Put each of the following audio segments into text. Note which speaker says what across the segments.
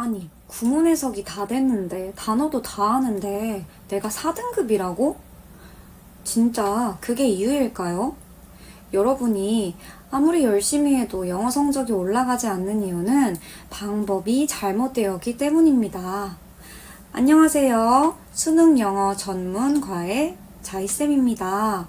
Speaker 1: 아니, 구문 해석이 다 됐는데, 단어도 다 아는데, 내가 4등급이라고? 진짜 그게 이유일까요? 여러분이 아무리 열심히 해도 영어 성적이 올라가지 않는 이유는 방법이 잘못되었기 때문입니다. 안녕하세요. 수능 영어 전문과의 자이쌤입니다.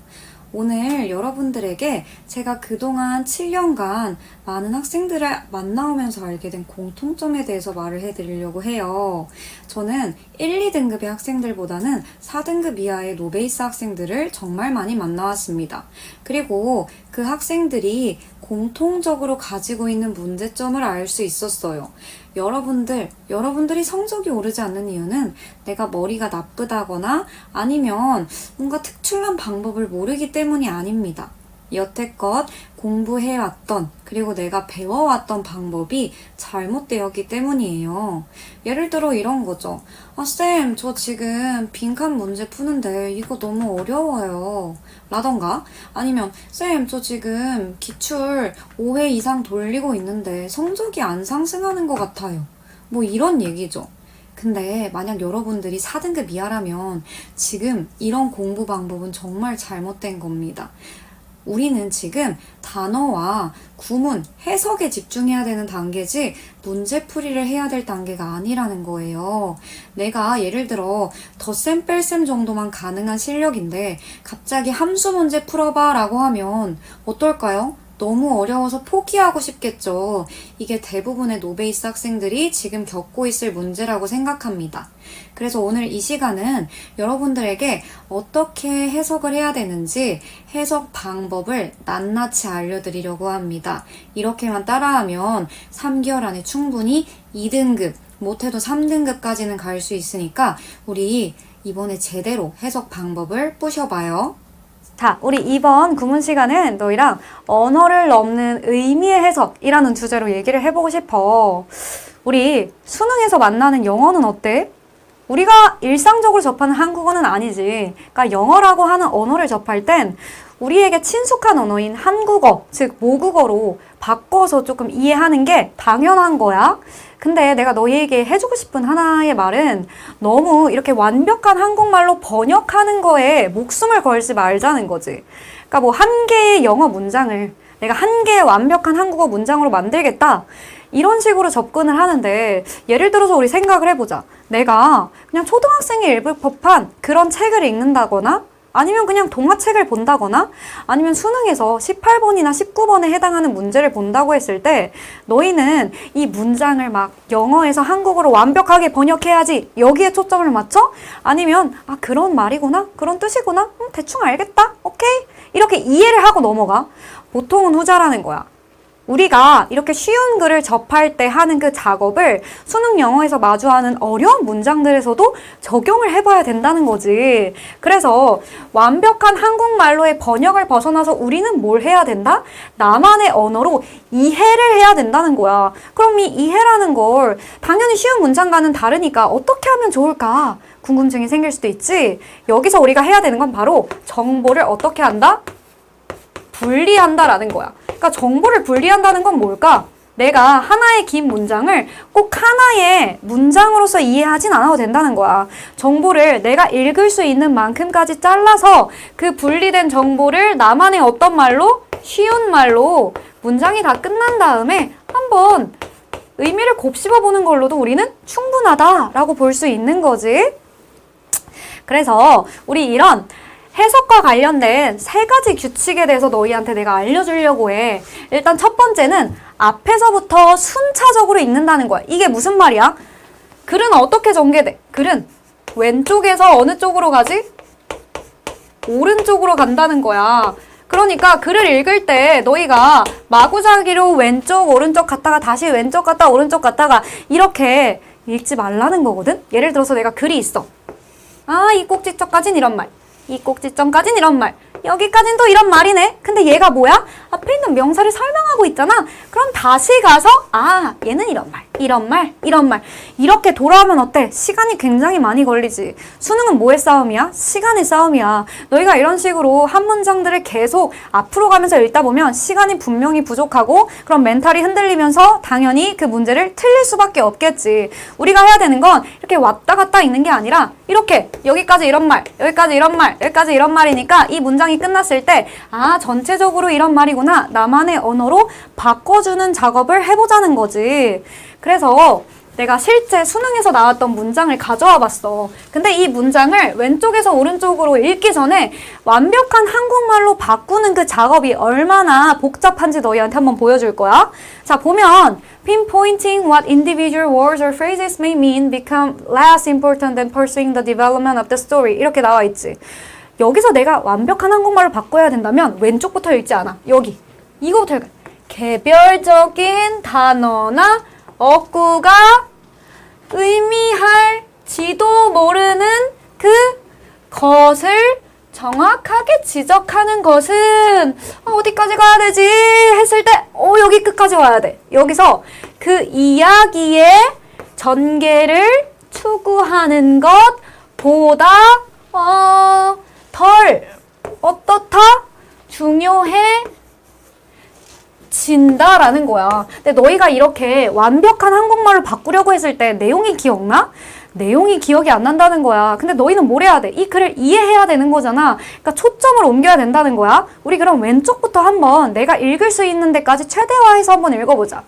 Speaker 1: 오늘 여러분들에게 제가 그동안 7년간 많은 학생들을 만나오면서 알게 된 공통점에 대해서 말을 해드리려고 해요. 저는 1, 2등급의 학생들보다는 4등급 이하의 노베이스 학생들을 정말 많이 만나왔습니다. 그리고 그 학생들이 공통적으로 가지고 있는 문제점을 알 수 있었어요. 여러분들이 성적이 오르지 않는 이유는 내가 머리가 나쁘다거나 아니면 뭔가 특출난 방법을 모르기 때문이 아닙니다. 여태껏 공부해왔던 그리고 내가 배워왔던 방법이 잘못되었기 때문이에요. 예를 들어 이런 거죠. 쌤, 저 지금 빈칸 문제 푸는데 이거 너무 어려워요. 라던가 아니면 쌤, 저 지금 기출 5회 이상 돌리고 있는데 성적이 안 상승하는 것 같아요. 뭐 이런 얘기죠. 근데 만약 여러분들이 4등급 이하라면 지금 이런 공부 방법은 정말 잘못된 겁니다. 우리는 지금 단어와 구문, 해석에 집중해야 되는 단계지 문제풀이를 해야 될 단계가 아니라는 거예요. 내가 예를 들어 덧셈 뺄셈 정도만 가능한 실력인데 갑자기 함수 문제 풀어봐 라고 하면 어떨까요? 너무 어려워서 포기하고 싶겠죠. 이게 대부분의 노베이스 학생들이 지금 겪고 있을 문제라고 생각합니다. 그래서 오늘 이 시간은 여러분들에게 어떻게 해석을 해야 되는지 해석 방법을 낱낱이 알려드리려고 합니다. 이렇게만 따라하면 3개월 안에 충분히 2등급, 못해도 3등급까지는 갈 수 있으니까 우리 이번에 제대로 해석 방법을 부셔봐요.
Speaker 2: 자, 우리 이번 구문 시간은 너희랑 언어를 넘는 의미의 해석이라는 주제로 얘기를 해보고 싶어. 우리 수능에서 만나는 영어는 어때? 우리가 일상적으로 접하는 한국어는 아니지. 그러니까 영어라고 하는 언어를 접할 땐 우리에게 친숙한 언어인 한국어, 즉 모국어로 바꿔서 조금 이해하는 게 당연한 거야. 근데 내가 너희에게 해주고 싶은 하나의 말은 너무 이렇게 완벽한 한국말로 번역하는 거에 목숨을 걸지 말자는 거지. 그러니까 뭐 한 개의 영어 문장을 내가 한 개의 완벽한 한국어 문장으로 만들겠다. 이런 식으로 접근을 하는데 예를 들어서 우리 생각을 해보자. 내가 그냥 초등학생이 읽을 법한 그런 책을 읽는다거나 아니면 그냥 동화책을 본다거나 아니면 수능에서 18번이나 19번에 해당하는 문제를 본다고 했을 때 너희는 이 문장을 막 영어에서 한국어로 완벽하게 번역해야지 여기에 초점을 맞춰? 아니면 그런 말이구나? 그런 뜻이구나? 대충 알겠다? 오케이? 이렇게 이해를 하고 넘어가. 보통은 후자라는 거야. 우리가 이렇게 쉬운 글을 접할 때 하는 그 작업을 수능 영어에서 마주하는 어려운 문장들에서도 적용을 해봐야 된다는 거지. 그래서 완벽한 한국말로의 번역을 벗어나서 우리는 뭘 해야 된다? 나만의 언어로 이해를 해야 된다는 거야. 그럼 이 이해라는 걸 당연히 쉬운 문장과는 다르니까 어떻게 하면 좋을까? 궁금증이 생길 수도 있지. 여기서 우리가 해야 되는 건 바로 정보를 어떻게 한다? 분리한다라는 거야. 그러니까 정보를 분리한다는 건 뭘까? 내가 하나의 긴 문장을 꼭 하나의 문장으로서 이해하진 않아도 된다는 거야. 정보를 내가 읽을 수 있는 만큼까지 잘라서 그 분리된 정보를 나만의 어떤 말로? 쉬운 말로 문장이 다 끝난 다음에 한번 의미를 곱씹어 보는 걸로도 우리는 충분하다라고 볼 수 있는 거지. 그래서 우리 이런 해석과 관련된 3가지 규칙에 대해서 너희한테 내가 알려주려고 해. 일단 첫 번째는 앞에서부터 순차적으로 읽는다는 거야. 이게 무슨 말이야? 글은 어떻게 전개돼? 글은 왼쪽에서 어느 쪽으로 가지? 오른쪽으로 간다는 거야. 그러니까 글을 읽을 때 너희가 마구잡이로 왼쪽 오른쪽 갔다가 다시 왼쪽 갔다 오른쪽 갔다가 이렇게 읽지 말라는 거거든? 예를 들어서 내가 글이 있어. 이 꼭지점까진 이런 말. 이 꼭지점까진 이런 말. 여기까진 또 이런 말이네. 근데 얘가 뭐야? 앞에 있는 명사를 설명하고 있잖아. 그럼 다시 가서 얘는 이런 말. 이런 말, 이런 말. 이렇게 돌아오면 어때? 시간이 굉장히 많이 걸리지. 수능은 뭐의 싸움이야? 시간의 싸움이야. 너희가 이런 식으로 한 문장들을 계속 앞으로 가면서 읽다 보면 시간이 분명히 부족하고 그럼 멘탈이 흔들리면서 당연히 그 문제를 틀릴 수밖에 없겠지. 우리가 해야 되는 건 이렇게 왔다 갔다 읽는 게 아니라 이렇게 여기까지 이런 말, 여기까지 이런 말, 여기까지 이런 말이니까 이 문장이 끝났을 때 아, 전체적으로 이런 말이구나. 나만의 언어로 바꿔주는 작업을 해보자는 거지. 그래서 내가 실제 수능에서 나왔던 문장을 가져와 봤어. 근데 이 문장을 왼쪽에서 오른쪽으로 읽기 전에 완벽한 한국말로 바꾸는 그 작업이 얼마나 복잡한지 너희한테 한번 보여줄 거야. 자, 보면 pinpointing what individual words or phrases may mean become less important than pursuing the development of the story. 이렇게 나와 있지. 여기서 내가 완벽한 한국말로 바꿔야 된다면 왼쪽부터 읽지 않아. 여기. 이거부터 읽어. 개별적인 단어나 어구가 의미할지도 모르는 그 것을 정확하게 지적하는 것은 어디까지 가야 되지? 했을 때 여기 끝까지 와야 돼. 여기서 그 이야기의 전개를 추구하는 것보다 덜 어떻다? 중요해 진다라는 거야. 근데 너희가 이렇게 완벽한 한국말로 바꾸려고 했을 때 내용이 기억나? 내용이 기억이 안 난다는 거야. 근데 너희는 뭘 해야 돼? 이 글을 이해해야 되는 거잖아. 그러니까 초점을 옮겨야 된다는 거야. 우리 그럼 왼쪽부터 한번 내가 읽을 수 있는 데까지 최대화해서 한번 읽어보자.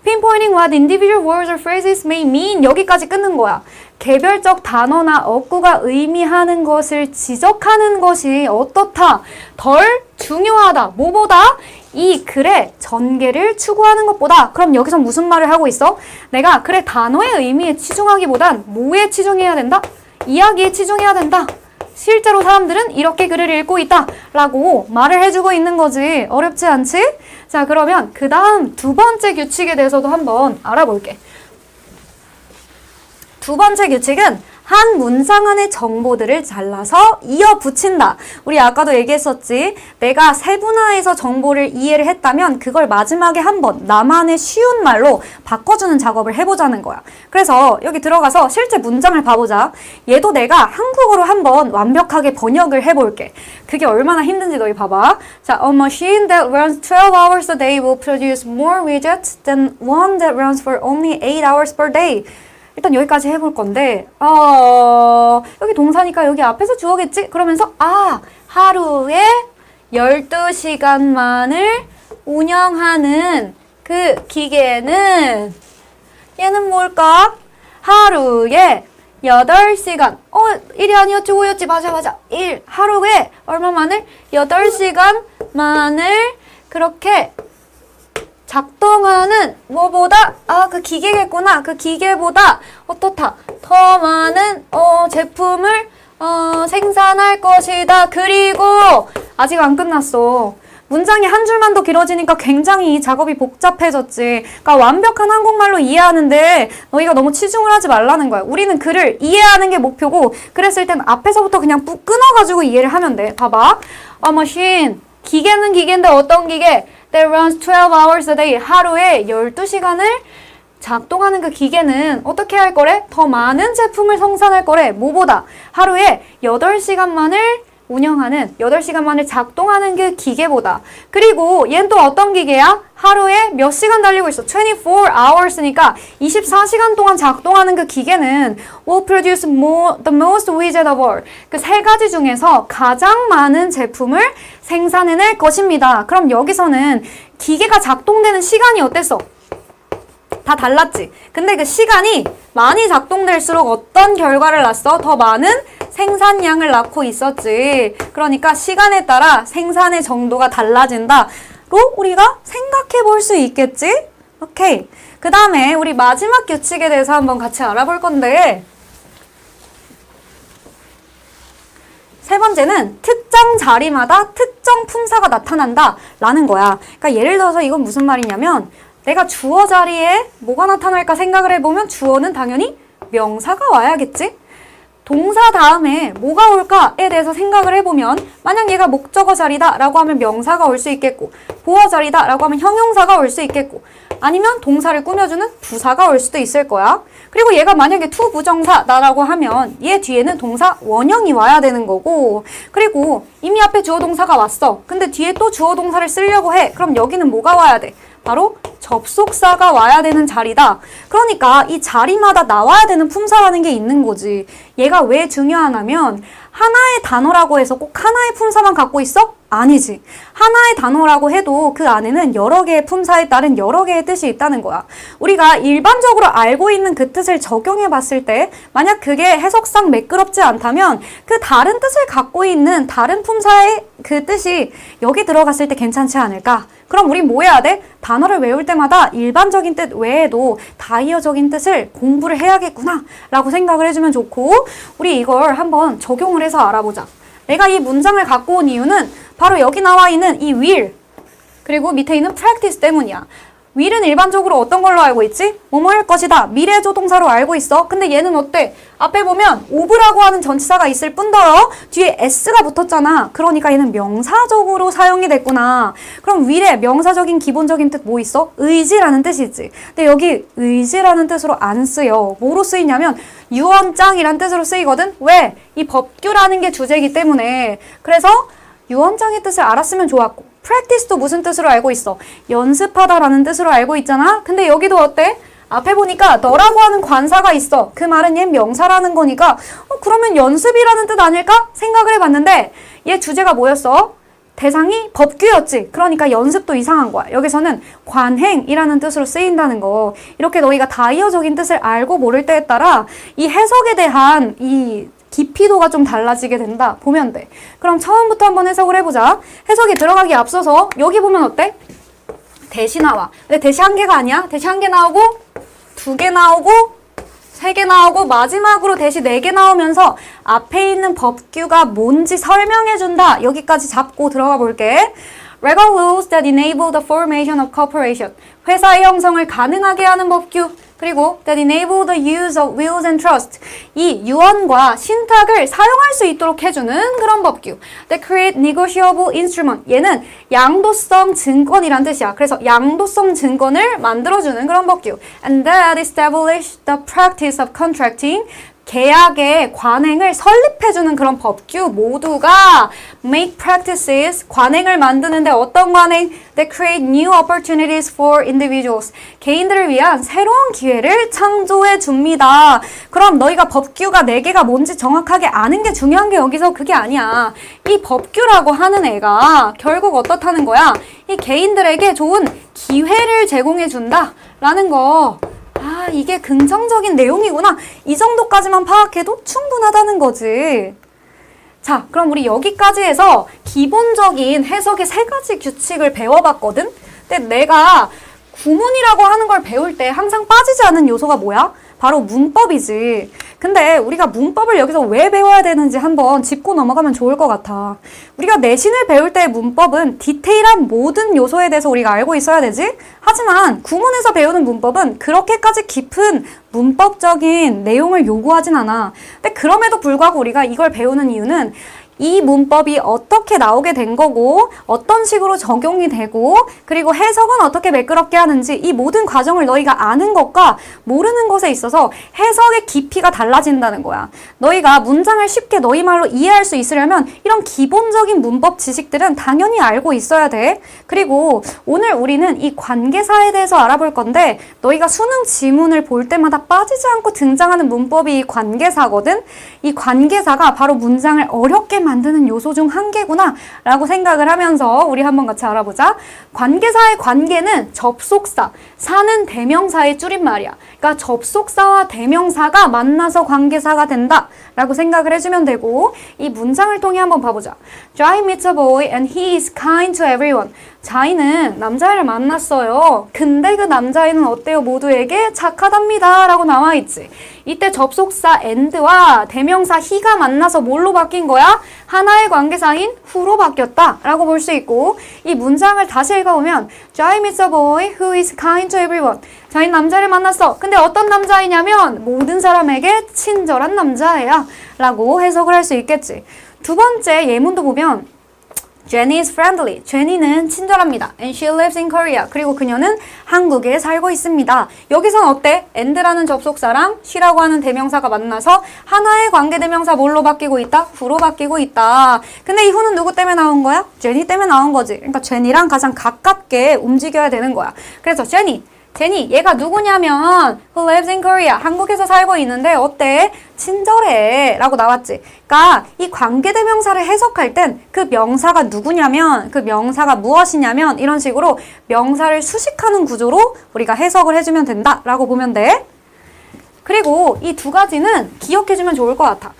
Speaker 2: Pinpointing what individual words or phrases may mean 여기까지 끊는 거야. 개별적 단어나 어구가 의미하는 것을 지적하는 것이 어떻다? 덜 중요하다. 뭐보다? 이 글의 전개를 추구하는 것보다. 그럼 여기서 무슨 말을 하고 있어? 내가 글의 단어의 의미에 치중하기보단 뭐에 치중해야 된다? 이야기에 치중해야 된다. 실제로 사람들은 이렇게 글을 읽고 있다 라고 말을 해주고 있는 거지. 어렵지 않지? 자, 그러면 그 다음 두 번째 규칙에 대해서도 한번 알아볼게. 두 번째 규칙은 한 문장 안의 정보들을 잘라서 이어 붙인다. 우리 아까도 얘기했었지. 내가 세분화해서 정보를 이해를 했다면 그걸 마지막에 한번 나만의 쉬운 말로 바꿔주는 작업을 해보자는 거야. 그래서 여기 들어가서 실제 문장을 봐보자. 얘도 내가 한국어로 한번 완벽하게 번역을 해볼게. 그게 얼마나 힘든지 너희 봐봐. 자, A machine that runs 12 hours a day will produce more widgets than one that runs for only 8 hours per day. 일단 여기까지 해볼 건데 여기 동사니까 여기 앞에서 주어겠지? 그러면서 하루에 12시간만을 운영하는 그 기계는 얘는 뭘까? 하루에 8시간 1이 아니었지 5였지 맞아 1 하루에 얼마만을? 8시간만을 그렇게 작동하는 뭐보다 그 기계겠구나. 그 기계보다 어떻다? 더 많은 제품을 생산할 것이다. 그리고 아직 안 끝났어. 문장이 한 줄만 더 길어지니까 굉장히 이 작업이 복잡해졌지. 그러니까 완벽한 한국말로 이해하는데 너희가 너무 치중을 하지 말라는 거야. 우리는 글을 이해하는 게 목표고 그랬을 땐 앞에서부터 그냥 꾹 끊어가지고 이해를 하면 돼. 봐봐. A machine. 기계는 기계인데 어떤 기계? That runs 12 hours a day. 하루에 12시간을 작동하는 그 기계는 어떻게 할 거래? 더 많은 제품을 생산할 거래. 뭐보다? 하루에 8시간만을 운영하는 8시간만을 작동하는 그 기계보다. 그리고 얘는 또 어떤 기계야? 하루에 몇 시간 달리고 있어? 24 hours니까 24시간 동안 작동하는 그 기계는 will produce the most widget of all. 그 세 가지 중에서 가장 많은 제품을 생산해낼 것입니다. 그럼 여기서는 기계가 작동되는 시간이 어땠어? 다 달랐지. 근데 그 시간이 많이 작동될수록 어떤 결과를 낳았어? 더 많은 생산량을 낳고 있었지. 그러니까 시간에 따라 생산의 정도가 달라진다로 우리가 생각해 볼 수 있겠지? 오케이. 그 다음에 우리 마지막 규칙에 대해서 한번 같이 알아볼 건데 세 번째는 특정 자리마다 특정 품사가 나타난다 라는 거야. 그러니까 예를 들어서 이건 무슨 말이냐면 내가 주어 자리에 뭐가 나타날까 생각을 해보면 주어는 당연히 명사가 와야겠지? 동사 다음에 뭐가 올까에 대해서 생각을 해보면 만약 얘가 목적어 자리다 라고 하면 명사가 올 수 있겠고 보어 자리다 라고 하면 형용사가 올 수 있겠고 아니면 동사를 꾸며주는 부사가 올 수도 있을 거야. 그리고 얘가 만약에 to 부정사다라고 하면 얘 뒤에는 동사 원형이 와야 되는 거고, 그리고 이미 앞에 주어 동사가 왔어. 근데 뒤에 또 주어 동사를 쓰려고 해. 그럼 여기는 뭐가 와야 돼? 바로 접속사가 와야 되는 자리다. 그러니까 이 자리마다 나와야 되는 품사라는 게 있는 거지. 얘가 왜 중요하냐면 하나의 단어라고 해서 꼭 하나의 품사만 갖고 있어? 아니지. 하나의 단어라고 해도 그 안에는 여러 개의 품사에 따른 여러 개의 뜻이 있다는 거야. 우리가 일반적으로 알고 있는 그 뜻을 적용해 봤을 때 만약 그게 해석상 매끄럽지 않다면 그 다른 뜻을 갖고 있는 다른 품사의 그 뜻이 여기 들어갔을 때 괜찮지 않을까? 그럼 우린 뭐 해야 돼? 단어를 외울 때마다 일반적인 뜻 외에도 다이어적인 뜻을 공부를 해야겠구나 라고 생각을 해주면 좋고, 우리 이걸 한번 적용을 해서 알아보자. 내가 이 문장을 갖고 온 이유는 바로 여기 나와 있는 이 will 그리고 밑에 있는 practice 때문이야. will은 일반적으로 어떤 걸로 알고 있지? 뭐뭐일 것이다. 미래 조동사로 알고 있어. 근데 얘는 어때? 앞에 보면 of라고 하는 전치사가 있을 뿐더러 뒤에 s가 붙었잖아. 그러니까 얘는 명사적으로 사용이 됐구나. 그럼 will의 명사적인 기본적인 뜻 뭐 있어? 의지라는 뜻이지. 근데 여기 의지라는 뜻으로 안 쓰여. 뭐로 쓰이냐면 유언장이란 뜻으로 쓰이거든. 왜? 이 법규라는 게 주제이기 때문에. 그래서 유언장의 뜻을 알았으면 좋았고, practice도 무슨 뜻으로 알고 있어? 연습하다라는 뜻으로 알고 있잖아. 근데 여기도 어때? 앞에 보니까 너라고 하는 관사가 있어. 그 말은 얘 명사라는 거니까 그러면 연습이라는 뜻 아닐까? 생각을 해봤는데 얘 주제가 뭐였어? 대상이 법규였지. 그러니까 연습도 이상한 거야. 여기서는 관행이라는 뜻으로 쓰인다는 거. 이렇게 너희가 다이어적인 뜻을 알고 모를 때에 따라 이 해석에 대한 이 깊이도가 좀 달라지게 된다 보면 돼. 그럼 처음부터 한번 해석을 해보자. 해석이 들어가기 앞서서 여기 보면 어때? 대시 나와. 근데 대시 한 개가 아니야. 대시 한 개 나오고 2개 나오고 3개 나오고 마지막으로 대시 4개 나오면서 앞에 있는 법규가 뭔지 설명해준다. 여기까지 잡고 들어가 볼게. Legal rules that enable the formation of corporation. 회사의 형성을 가능하게 하는 법규. 그리고 that enable the use of wills and trust. 이 유언과 신탁을 사용할 수 있도록 해주는 그런 법규. That create negotiable instrument. 얘는 양도성 증권이란 뜻이야. 그래서 양도성 증권을 만들어주는 그런 법규. And that establish the practice of contracting. 계약의 관행을 설립해주는 그런 법규 모두가 make practices, 관행을 만드는데 어떤 관행? That create new opportunities for individuals. 개인들을 위한 새로운 기회를 창조해 줍니다. 그럼 너희가 법규가 4개가 뭔지 정확하게 아는 게 중요한 게 여기서 그게 아니야. 이 법규라고 하는 애가 결국 어떻다는 거야? 이 개인들에게 좋은 기회를 제공해 준다라는 거. 아, 이게 긍정적인 내용이구나. 이 정도까지만 파악해도 충분하다는 거지. 자, 그럼 우리 여기까지 해서 기본적인 해석의 3가지 규칙을 배워봤거든? 근데 내가 구문이라고 하는 걸 배울 때 항상 빠지지 않는 요소가 뭐야? 바로 문법이지. 근데 우리가 문법을 여기서 왜 배워야 되는지 한번 짚고 넘어가면 좋을 것 같아. 우리가 내신을 배울 때의 문법은 디테일한 모든 요소에 대해서 우리가 알고 있어야 되지? 하지만 구문에서 배우는 문법은 그렇게까지 깊은 문법적인 내용을 요구하진 않아. 근데 그럼에도 불구하고 우리가 이걸 배우는 이유는 이 문법이 어떻게 나오게 된 거고 어떤 식으로 적용이 되고 그리고 해석은 어떻게 매끄럽게 하는지 이 모든 과정을 너희가 아는 것과 모르는 것에 있어서 해석의 깊이가 달라진다는 거야. 너희가 문장을 쉽게 너희 말로 이해할 수 있으려면 이런 기본적인 문법 지식들은 당연히 알고 있어야 돼. 그리고 오늘 우리는 이 관계사에 대해서 알아볼 건데 너희가 수능 지문을 볼 때마다 빠지지 않고 등장하는 문법이 관계사거든. 이 관계사가 바로 문장을 어렵게 만드는 요소 중 한 개구나 라고 생각을 하면서 우리 한번 같이 알아보자. 관계사의 관계는 접속사, 사는 대명사의 줄임말이야. 그러니까 접속사와 대명사가 만나서 관계사가 된다 라고 생각을 해주면 되고, 이 문장을 통해 한번 봐보자. Jai meets a boy and he is kind to everyone. 자이는 남자애를 만났어요. 근데 그 남자애는 어때요? 모두에게 착하답니다 라고 나와있지. 이때 접속사 and와 대명사 he가 만나서 뭘로 바뀐 거야? 하나의 관계사인 who로 바뀌었다 라고 볼 수 있고, 이 문장을 다시 읽어보면 Jai meets a boy who is kind to everyone. 자이는 남자를 만났어. 근데 어떤 남자이냐면 모든 사람에게 친절한 남자애야 라고 해석을 할 수 있겠지. 두 번째 예문도 보면 Jenny is friendly. 제니는 친절합니다. And she lives in Korea. 그리고 그녀는 한국에 살고 있습니다. 여기선 어때? and라는 접속사랑 she라고 하는 대명사가 만나서 하나의 관계대명사 뭘로 바뀌고 있다? who로 바뀌고 있다. 근데 이 who는 누구 때문에 나온 거야? 제니 때문에 나온 거지. 그러니까 제니랑 가장 가깝게 움직여야 되는 거야. 그래서 제니, 얘가 누구냐면 who lives in Korea. 한국에서 살고 있는데 어때? 친절해 라고 나왔지. 그러니까 이 관계대명사를 해석할 땐 그 명사가 누구냐면 그 명사가 무엇이냐면 이런 식으로 명사를 수식하는 구조로 우리가 해석을 해주면 된다 라고 보면 돼. 그리고 이 두 가지는 기억해주면 좋을 것 같아.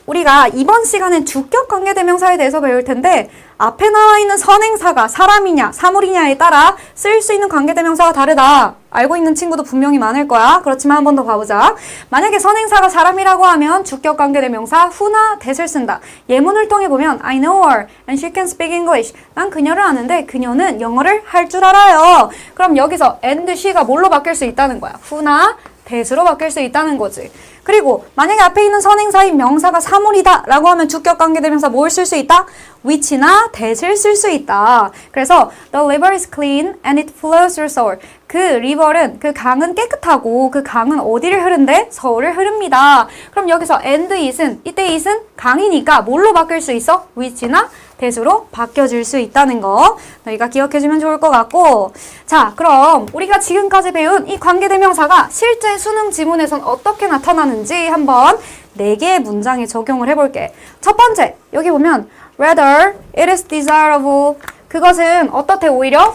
Speaker 2: 우리가 이번 시간엔 주격 관계대명사에 대해서 배울 텐데 앞에 나와 있는 선행사가 사람이냐 사물이냐에 따라 쓸 수 있는 관계대명사가 다르다. 알고 있는 친구도 분명히 많을 거야. 그렇지만 한 번 더 봐보자. 만약에 선행사가 사람이라고 하면 주격 관계대명사 who나 that을 쓴다. 예문을 통해 보면 I know her and she can speak English. 난 그녀를 아는데 그녀는 영어를 할 줄 알아요. 그럼 여기서 and she가 뭘로 바뀔 수 있다는 거야. who나 that으로 바뀔 수 있다는 거지. 그리고 만약에 앞에 있는 선행사인 명사가 사물이다 라고 하면 주격 관계대명사 뭘 쓸 수 있다? which나 that을 쓸 수 있다. 그래서 the river is clean and it flows through Seoul. 그 river는 그 강은 깨끗하고 그 강은 어디를 흐른대? 서울을 흐릅니다. 그럼 여기서 and it은 이때 it은 강이니까 뭘로 바뀔 수 있어? which나 that으로 바뀌어질 수 있다는 거 너희가 기억해주면 좋을 것 같고 자 그럼 우리가 지금까지 배운 이 관계대명사가 실제 수능 지문에선 어떻게 나타나는지 한번 4개의 문장에 적용을 해볼게. 첫 번째 여기 보면 rather it is desirable 그것은 어떻대 오히려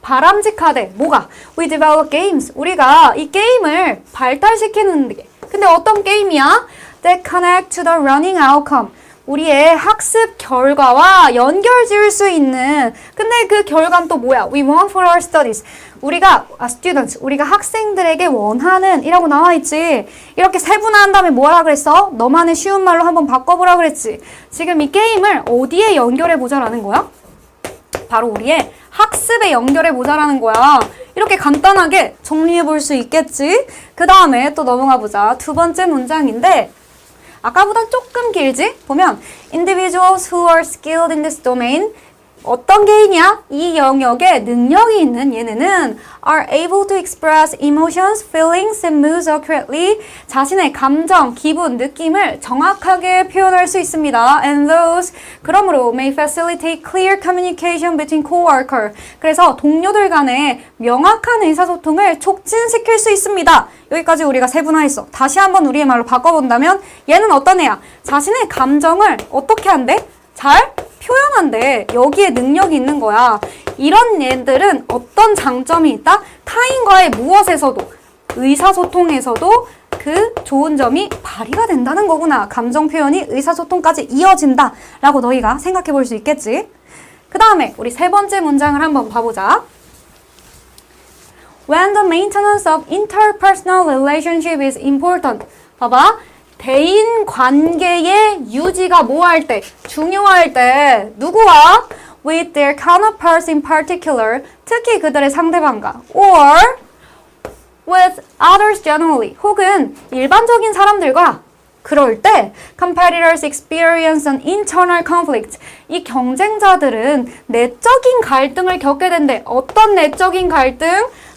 Speaker 2: 바람직하대. 뭐가? We develop games. 우리가 이 게임을 발달시키는 게 근데 어떤 게임이야? That connect to the learning outcome 우리의 학습 결과와 연결 지을 수 있는 근데 그 결과는 또 뭐야? We want for our studies 우리가 students 우리가 학생들에게 원하는 이라고 나와 있지. 이렇게 세분화한 다음에 뭐라 그랬어? 너만의 쉬운 말로 한번 바꿔보라 그랬지. 지금 이 게임을 어디에 연결해 보자라는 거야? 바로 우리의 학습에 연결해 보자라는 거야. 이렇게 간단하게 정리해 볼 수 있겠지? 그 다음에 또 넘어가 보자. 두 번째 문장인데 아까보다 조금 길지? 보면 individuals who are skilled in this domain 어떤 개인이야? 이 영역에 능력이 있는 얘네는 are able to express emotions, feelings, and moods accurately 자신의 감정, 기분, 느낌을 정확하게 표현할 수 있습니다. And those 그러므로 may facilitate clear communication between coworker 그래서 동료들 간에 명확한 의사소통을 촉진시킬 수 있습니다. 여기까지 우리가 세분화했어. 다시 한번 우리의 말로 바꿔본다면 얘는 어떤 애야? 자신의 감정을 어떻게 한대? 잘 표현한대. 여기에 능력이 있는 거야. 이런 얘들은 어떤 장점이 있다? 타인과의 무엇에서도 의사소통에서도 그 좋은 점이 발휘가 된다는 거구나. 감정 표현이 의사소통까지 이어진다 라고 너희가 생각해 볼 수 있겠지. 그 다음에 우리 세 번째 문장을 한번 봐보자. When the maintenance of interpersonal relationship is important. 봐봐. 대인 관계의 유지가 뭐 할 때? 중요할 때 누구와? With their counterparts in particular 특히 그들의 상대방과 or with others generally 혹은 일반적인 사람들과 그럴 때 competitors experience an internal conflict 이 경쟁자들은 내적인 갈등을 겪게 된대. 어떤 내적인 갈등?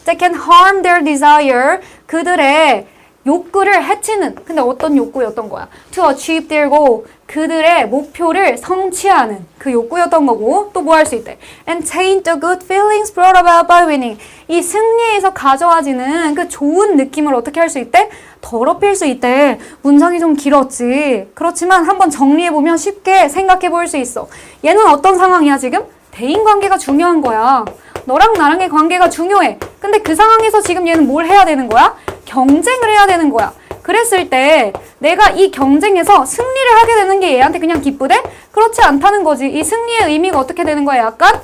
Speaker 2: They can harm their desire 그들의 욕구를 해치는 근데 어떤 욕구였던 거야? To achieve their goal 그들의 목표를 성취하는 그 욕구였던 거고 또 뭐 할 수 있대? And taint the good feelings brought about by winning 이 승리에서 가져와지는 그 좋은 느낌을 어떻게 할 수 있대? 더럽힐 수 있대. 문장이 좀 길었지. 그렇지만 한번 정리해보면 쉽게 생각해 볼 수 있어. 얘는 어떤 상황이야 지금? 대인관계가 중요한 거야. 너랑 나랑의 관계가 중요해. 근데 그 상황에서 지금 얘는 뭘 해야 되는 거야? 경쟁을 해야 되는 거야. 그랬을 때 내가 이 경쟁에서 승리를 하게 되는 게 얘한테 그냥 기쁘대? 그렇지 않다는 거지. 이 승리의 의미가 어떻게 되는 거야? 약간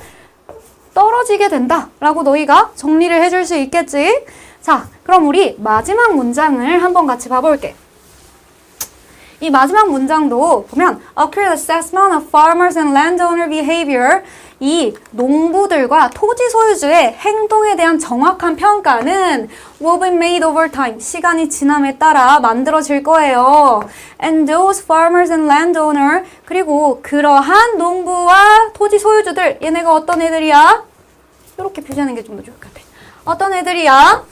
Speaker 2: 떨어지게 된다 라고 너희가 정리를 해줄 수 있겠지? 자, 그럼 우리 마지막 문장을 한번 같이 봐볼게. 이 마지막 문장도 보면 accurate assessment of farmers and landowner behavior 이 농부들과 토지 소유주의 행동에 대한 정확한 평가는 will be made over time. 시간이 지남에 따라 만들어질 거예요. And those farmers and landowner 그리고 그러한 농부와 토지 소유주들 얘네가 어떤 애들이야? 이렇게 표시하는 게 좀 더 좋을 것 같아. 어떤 애들이야?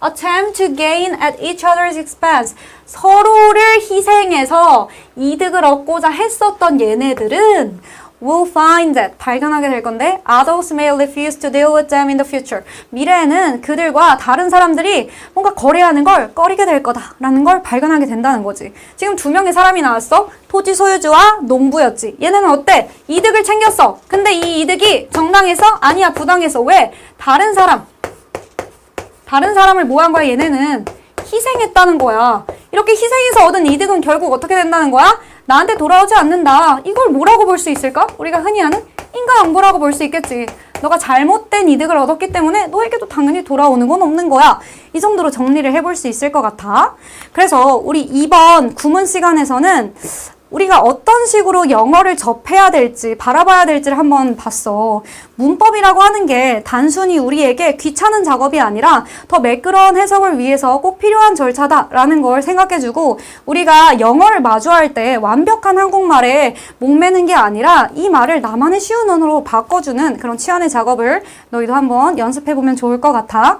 Speaker 2: attempt to gain at each other's expense. 서로를 희생해서 이득을 얻고자 했었던 얘네들은 will find that 발견하게 될 건데 others may refuse to deal with them in the future. 미래에는 그들과 다른 사람들이 뭔가 거래하는 걸 꺼리게 될 거다라는 걸 발견하게 된다는 거지. 지금 두 명의 사람이 나왔어. 토지 소유주와 농부였지. 얘네는 어때? 이득을 챙겼어. 근데 이 이득이 정당해서? 아니야, 부당해서. 왜? 다른 사람을 뭐 한 거야? 얘네는 희생했다는 거야. 이렇게 희생해서 얻은 이득은 결국 어떻게 된다는 거야? 나한테 돌아오지 않는다. 이걸 뭐라고 볼 수 있을까? 우리가 흔히 하는 인과응보라고 볼 수 있겠지. 너가 잘못된 이득을 얻었기 때문에 너에게도 당연히 돌아오는 건 없는 거야. 이 정도로 정리를 해볼 수 있을 것 같아. 그래서 우리 이번 구문 시간에서는 우리가 어떤 식으로 영어를 접해야 될지 바라봐야 될지를 한번 봤어. 문법이라고 하는 게 단순히 우리에게 귀찮은 작업이 아니라 더 매끄러운 해석을 위해서 꼭 필요한 절차다라는 걸 생각해주고 우리가 영어를 마주할 때 완벽한 한국말에 목매는 게 아니라 이 말을 나만의 쉬운 언어로 바꿔주는 그런 치안의 작업을 너희도 한번 연습해보면 좋을 것 같아.